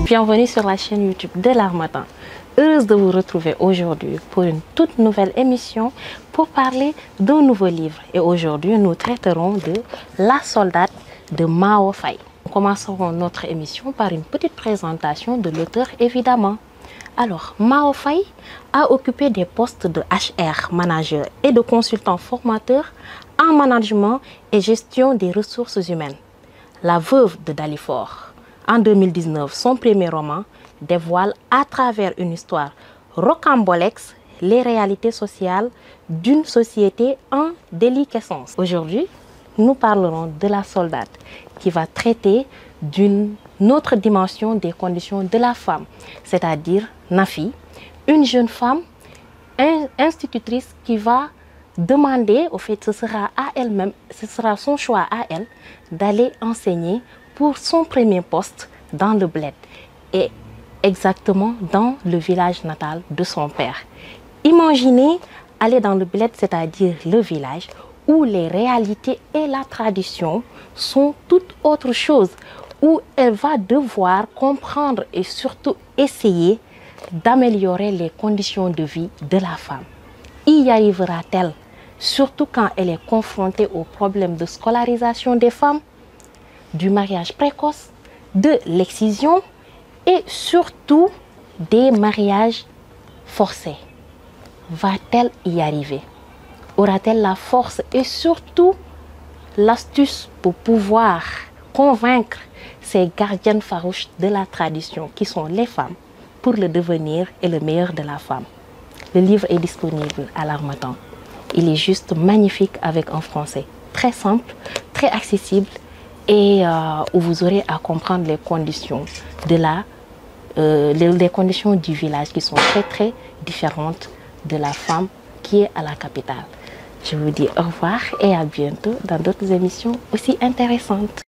Bienvenue sur la chaîne YouTube de l'Harmattan. Heureuse de vous retrouver aujourd'hui pour une toute nouvelle émission pour parler d'un nouveau livre. Et aujourd'hui, nous traiterons de La Soldate de Mao Faye. Nous commencerons notre émission par une petite présentation de l'auteur, évidemment. Alors, Mao Faye a occupé des postes de HR, manager et de consultant formateur en management et gestion des ressources humaines. La veuve de Dalifort. En 2019, son premier roman dévoile à travers une histoire rocambolesque les réalités sociales d'une société en déliquescence. Aujourd'hui, nous parlerons de La Soldate qui va traiter d'une autre dimension des conditions de la femme, c'est-à-dire Nafi, une jeune femme institutrice qui va demander, au fait, ce sera à elle-même, ce sera son choix à elle d'aller enseigner pour son premier poste dans le bled et exactement dans le village natal de son père. Imaginez aller dans le bled, c'est-à-dire le village où les réalités et la tradition sont toute autre chose, où elle va devoir comprendre et surtout essayer d'améliorer les conditions de vie de la femme. Y arrivera-t-elle, surtout quand elle est confrontée aux problèmes de scolarisation des femmes, du mariage précoce, de l'excision et surtout des mariages forcés? Va-t-elle y arriver? Aura-t-elle la force et surtout l'astuce pour pouvoir convaincre ces gardiennes farouches de la tradition qui sont les femmes pour le devenir et le meilleur de la femme? Le livre est disponible à l'Harmattan. Il est juste magnifique avec un français très simple, très accessible et où vous aurez à comprendre les conditions les conditions du village qui sont très différentes de la femme qui est à la capitale. Je vous dis au revoir et à bientôt dans d'autres émissions aussi intéressantes.